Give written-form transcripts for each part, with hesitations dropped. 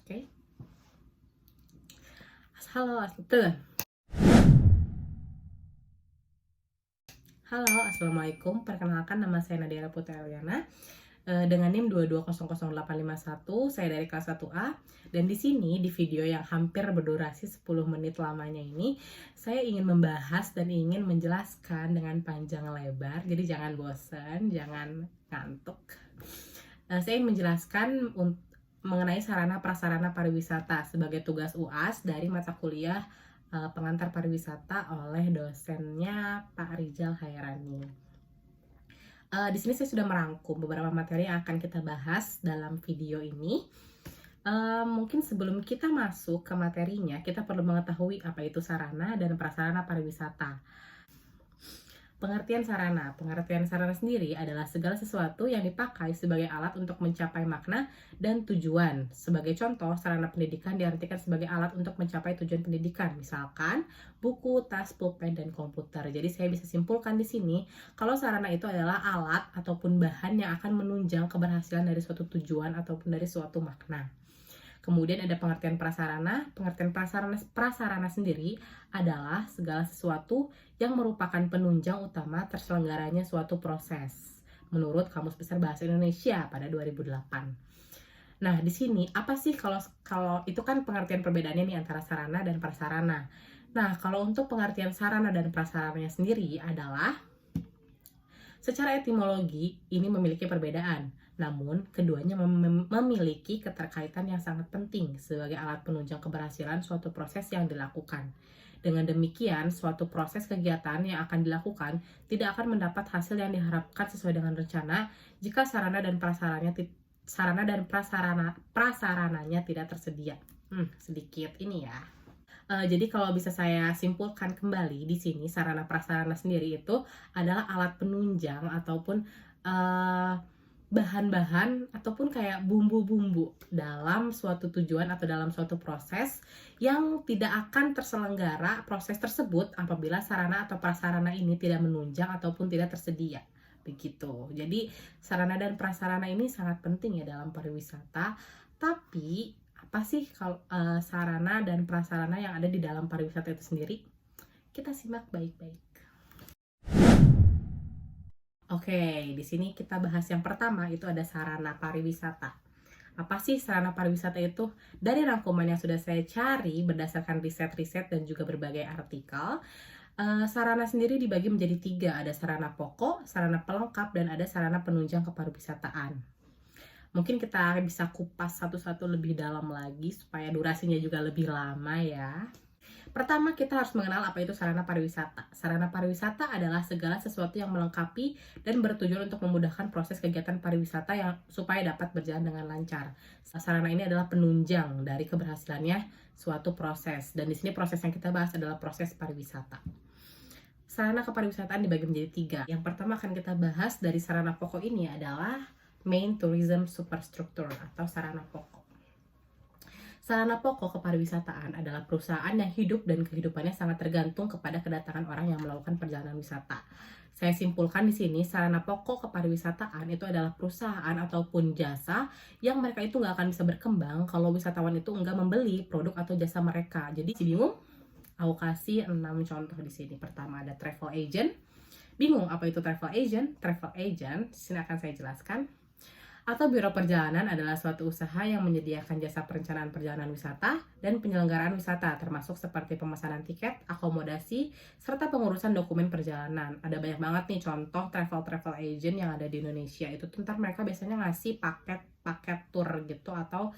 Oke. Halo, tuh. Halo, assalamualaikum. Perkenalkan, nama saya Nadia Putri Eliana. Dengan NIM 2200851, saya dari kelas 1A. Dan di sini, di video yang hampir berdurasi 10 menit lamanya ini, saya ingin membahas dan ingin menjelaskan dengan panjang lebar. Jadi jangan bosan, jangan ngantuk. Saya ingin menjelaskan mengenai sarana prasarana pariwisata sebagai tugas UAS dari mata kuliah pengantar pariwisata oleh dosennya Pak Rizal Hairani. Di sini saya sudah merangkum beberapa materi yang akan kita bahas dalam video ini. Mungkin sebelum kita masuk ke materinya, kita perlu mengetahui apa itu sarana dan prasarana pariwisata. Pengertian sarana sendiri adalah segala sesuatu yang dipakai sebagai alat untuk mencapai makna dan tujuan. Sebagai contoh, sarana pendidikan diartikan sebagai alat untuk mencapai tujuan pendidikan, misalkan buku, tas, pulpen, dan komputer. Jadi saya bisa simpulkan di sini kalau sarana itu adalah alat ataupun bahan yang akan menunjang keberhasilan dari suatu tujuan ataupun dari suatu makna. Kemudian ada pengertian prasarana. Pengertian prasarana sendiri adalah segala sesuatu yang merupakan penunjang utama terselenggaranya suatu proses, menurut Kamus Besar Bahasa Indonesia pada 2008. Nah, di sini apa sih kalau itu kan pengertian perbedaannya nih antara sarana dan prasarana. Nah, kalau untuk pengertian sarana dan prasarananya sendiri adalah secara etimologi ini memiliki perbedaan. Namun, keduanya memiliki keterkaitan yang sangat penting sebagai alat penunjang keberhasilan suatu proses yang dilakukan. Dengan demikian, suatu proses kegiatan yang akan dilakukan tidak akan mendapat hasil yang diharapkan sesuai dengan rencana jika sarana dan prasarananya tidak tersedia. Sedikit ini ya. Jadi kalau bisa saya simpulkan kembali di sini, sarana prasarana sendiri itu adalah alat penunjang ataupun bahan-bahan ataupun kayak bumbu-bumbu dalam suatu tujuan atau dalam suatu proses yang tidak akan terselenggara proses tersebut apabila sarana atau prasarana ini tidak menunjang ataupun tidak tersedia. Begitu. Jadi sarana dan prasarana ini sangat penting ya dalam pariwisata. Tapi apa sih kalau sarana dan prasarana yang ada di dalam pariwisata itu sendiri? Kita simak baik-baik. Oke, di sini kita bahas yang pertama, itu ada sarana pariwisata. Apa sih sarana pariwisata itu? Dari rangkuman yang sudah saya cari berdasarkan riset-riset dan juga berbagai artikel, sarana sendiri dibagi menjadi 3. Ada sarana pokok, sarana pelengkap, dan ada sarana penunjang kepariwisataan. Mungkin kita bisa kupas satu-satu lebih dalam lagi supaya durasinya juga lebih lama ya. Pertama, kita harus mengenal apa itu sarana pariwisata. Sarana pariwisata adalah segala sesuatu yang melengkapi dan bertujuan untuk memudahkan proses kegiatan pariwisata yang supaya dapat berjalan dengan lancar. Sarana ini adalah penunjang dari keberhasilannya suatu proses. Dan di sini proses yang kita bahas adalah proses pariwisata. Sarana kepariwisataan dibagi menjadi 3. Yang pertama akan kita bahas dari sarana pokok ini adalah main tourism superstructure atau sarana pokok. Sarana pokok kepariwisataan adalah perusahaan yang hidup dan kehidupannya sangat tergantung kepada kedatangan orang yang melakukan perjalanan wisata. Saya simpulkan di sini, sarana pokok kepariwisataan itu adalah perusahaan ataupun jasa yang mereka itu nggak akan bisa berkembang kalau wisatawan itu nggak membeli produk atau jasa mereka. Jadi bingung? Aku kasih 6 contoh di sini. Pertama ada travel agent. Bingung apa itu travel agent? Travel agent, di sini akan saya jelaskan. Atau biro perjalanan adalah suatu usaha yang menyediakan jasa perencanaan perjalanan wisata dan penyelenggaraan wisata, termasuk seperti pemesanan tiket, akomodasi, serta pengurusan dokumen perjalanan. Ada banyak banget nih contoh travel agent yang ada di Indonesia. Itu ntar mereka biasanya ngasih paket tour gitu atau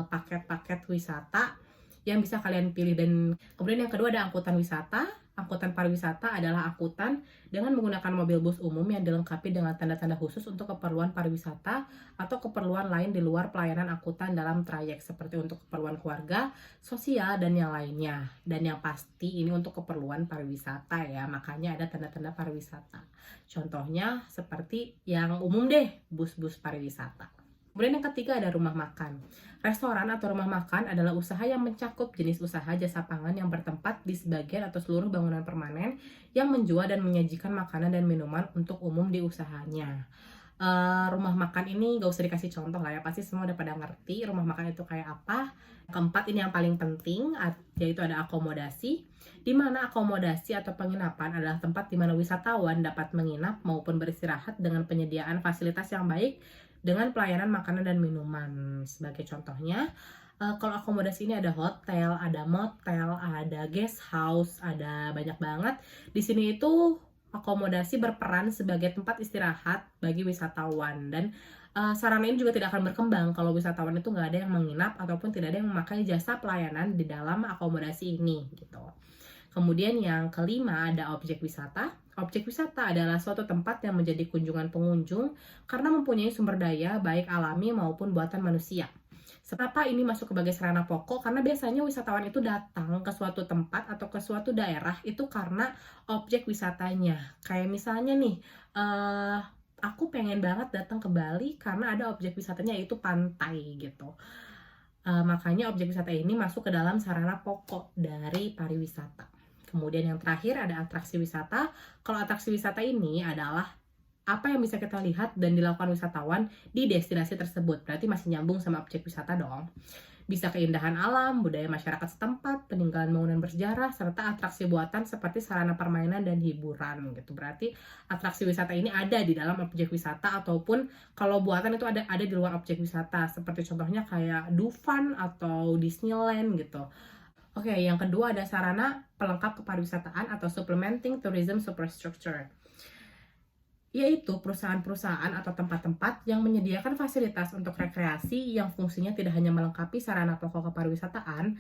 paket-paket wisata yang bisa kalian pilih. Dan kemudian yang kedua ada angkutan wisata. Angkutan pariwisata adalah angkutan dengan menggunakan mobil bus umum yang dilengkapi dengan tanda-tanda khusus untuk keperluan pariwisata atau keperluan lain di luar pelayanan angkutan dalam trayek, seperti untuk keperluan keluarga, sosial, dan yang lainnya. Dan yang pasti ini untuk keperluan pariwisata ya, makanya ada tanda-tanda pariwisata. Contohnya seperti yang umum deh, bus-bus pariwisata. Kemudian yang ketiga ada rumah makan. Restoran atau rumah makan adalah usaha yang mencakup jenis usaha jasa pangan yang bertempat di sebagian atau seluruh bangunan permanen yang menjual dan menyajikan makanan dan minuman untuk umum di usahanya. Rumah makan ini gak usah dikasih contoh lah ya, pasti semua udah pada ngerti rumah makan itu kayak apa. Keempat, ini yang paling penting, yaitu ada akomodasi, di mana akomodasi atau penginapan adalah tempat di mana wisatawan dapat menginap maupun beristirahat dengan penyediaan fasilitas yang baik dengan pelayanan makanan dan minuman. Sebagai contohnya, kalau akomodasi ini ada hotel, ada motel, ada guest house, ada banyak banget. Di sini itu akomodasi berperan sebagai tempat istirahat bagi wisatawan, dan sarana ini juga tidak akan berkembang kalau wisatawan itu nggak ada yang menginap ataupun tidak ada yang memakai jasa pelayanan di dalam akomodasi ini gitu. Kemudian yang kelima ada objek wisata. Objek wisata adalah suatu tempat yang menjadi kunjungan pengunjung karena mempunyai sumber daya baik alami maupun buatan manusia. Kenapa ini masuk sebagai sarana pokok? Karena biasanya wisatawan itu datang ke suatu tempat atau ke suatu daerah itu karena objek wisatanya. Kayak misalnya nih, aku pengen banget datang ke Bali karena ada objek wisatanya yaitu pantai gitu. Makanya objek wisata ini masuk ke dalam sarana pokok dari pariwisata. Kemudian yang terakhir ada atraksi wisata. Kalau atraksi wisata ini adalah apa yang bisa kita lihat dan dilakukan wisatawan di destinasi tersebut. Berarti masih nyambung sama objek wisata dong. Bisa keindahan alam, budaya masyarakat setempat, peninggalan bangunan bersejarah, serta atraksi buatan seperti sarana permainan dan hiburan gitu. Berarti atraksi wisata ini ada di dalam objek wisata, ataupun kalau buatan itu ada di luar objek wisata. Seperti contohnya kayak Dufan atau Disneyland gitu. Oke, yang kedua ada sarana pelengkap kepariwisataan atau supplementing tourism superstructure, yaitu perusahaan-perusahaan atau tempat-tempat yang menyediakan fasilitas untuk rekreasi yang fungsinya tidak hanya melengkapi sarana pokok kepariwisataan,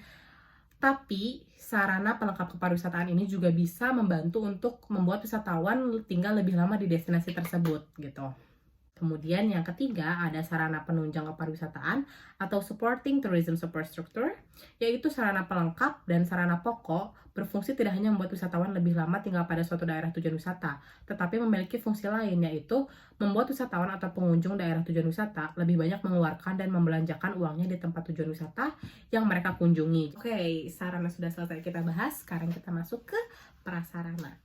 tapi sarana pelengkap kepariwisataan ini juga bisa membantu untuk membuat wisatawan tinggal lebih lama di destinasi tersebut gitu. Kemudian yang ketiga ada sarana penunjang kepariwisataan atau supporting tourism superstructure, yaitu sarana pelengkap dan sarana pokok berfungsi tidak hanya membuat wisatawan lebih lama tinggal pada suatu daerah tujuan wisata, tetapi memiliki fungsi lain, yaitu membuat wisatawan atau pengunjung daerah tujuan wisata lebih banyak mengeluarkan dan membelanjakan uangnya di tempat tujuan wisata yang mereka kunjungi. Oke, sarana sudah selesai kita bahas, sekarang kita masuk ke prasarana.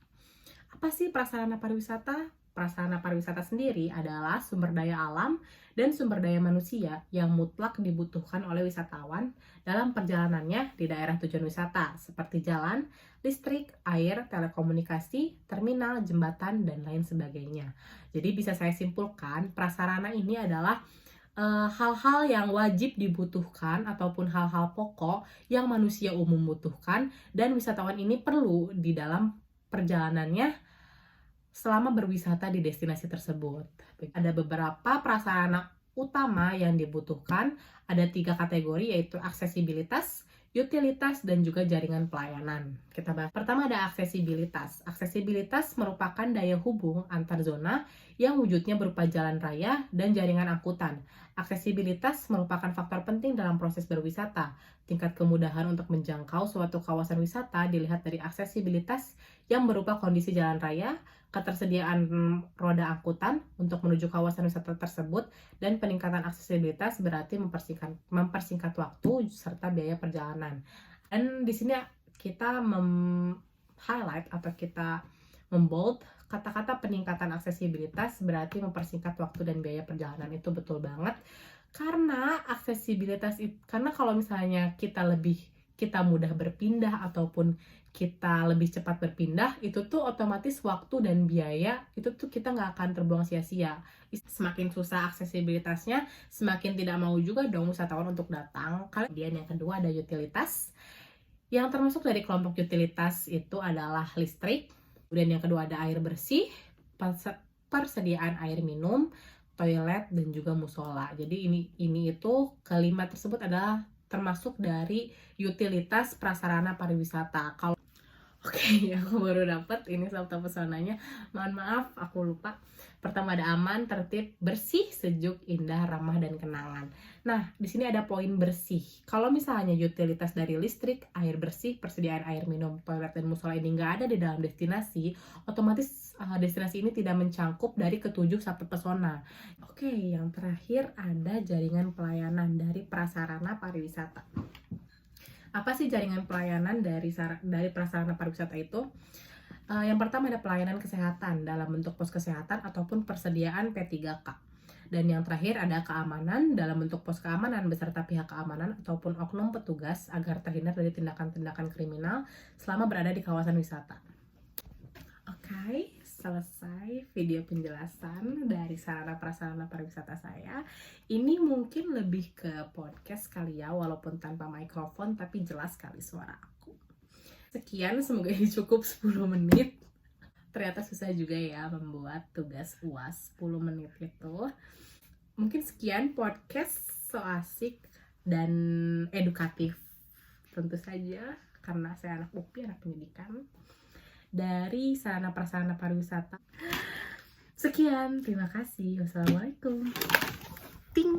Apa sih prasarana pariwisata? Prasarana pariwisata sendiri adalah sumber daya alam dan sumber daya manusia yang mutlak dibutuhkan oleh wisatawan dalam perjalanannya di daerah tujuan wisata, seperti jalan, listrik, air, telekomunikasi, terminal, jembatan, dan lain sebagainya. Jadi bisa saya simpulkan, prasarana ini adalah hal-hal yang wajib dibutuhkan ataupun hal-hal pokok yang manusia umum butuhkan dan wisatawan ini perlu di dalam perjalanannya selama berwisata di destinasi tersebut. Ada beberapa prasarana utama yang dibutuhkan, ada 3 kategori, yaitu aksesibilitas, utilitas, dan juga jaringan pelayanan. Kita bahas. Pertama ada aksesibilitas. Aksesibilitas merupakan daya hubung antar zona yang wujudnya berupa jalan raya dan jaringan angkutan. Aksesibilitas merupakan faktor penting dalam proses berwisata. Tingkat kemudahan untuk menjangkau suatu kawasan wisata dilihat dari aksesibilitas yang berupa kondisi jalan raya, ketersediaan roda angkutan untuk menuju kawasan wisata tersebut, dan peningkatan aksesibilitas berarti mempersingkat waktu serta biaya perjalanan. Dan di sini kita highlight atau kita membold kata-kata peningkatan aksesibilitas berarti mempersingkat waktu dan biaya perjalanan. Itu betul banget. Karena aksesibilitas itu, karena kalau misalnya kita mudah berpindah ataupun kita lebih cepat berpindah, itu tuh otomatis waktu dan biaya itu tuh kita nggak akan terbuang sia-sia. Semakin susah aksesibilitasnya, semakin tidak mau juga dong wisatawan untuk datang. Kemudian yang kedua ada utilitas. Yang termasuk dari kelompok utilitas itu adalah listrik. Kemudian yang kedua ada air bersih, persediaan air minum, toilet, dan juga musola. Jadi ini itu kelima tersebut adalah termasuk dari utilitas prasarana pariwisata. Oke, aku baru dapat ini sabta pesonanya. Mohon maaf, aku lupa. Pertama ada aman, tertib, bersih, sejuk, indah, ramah, dan kenangan. Nah, di sini ada poin bersih. Kalau misalnya utilitas dari listrik, air bersih, persediaan air minum, toilet, dan musola ini nggak ada di dalam destinasi, otomatis destinasi ini tidak mencangkup dari ketujuh sabta pesona. Oke, yang terakhir ada jaringan pelayanan dari prasarana pariwisata. Apa sih jaringan pelayanan dari prasarana pariwisata itu? Yang pertama ada pelayanan kesehatan dalam bentuk pos kesehatan ataupun persediaan P3K. Dan yang terakhir ada keamanan dalam bentuk pos keamanan beserta pihak keamanan ataupun oknum petugas agar terhindar dari tindakan-tindakan kriminal selama berada di kawasan wisata. Oke, selesai video penjelasan dari sarana prasarana pariwisata saya. Ini mungkin lebih ke podcast kali ya, walaupun tanpa mikrofon tapi jelas sekali suara aku. Sekian, semoga ini cukup 10 menit. Ternyata susah juga ya membuat tugas UAS 10 menit itu. Mungkin sekian podcast so asik dan edukatif tentu saja karena saya anak UPI, anak pendidikan dari sarana prasarana pariwisata. Sekian, terima kasih. Wassalamualaikum. Ting.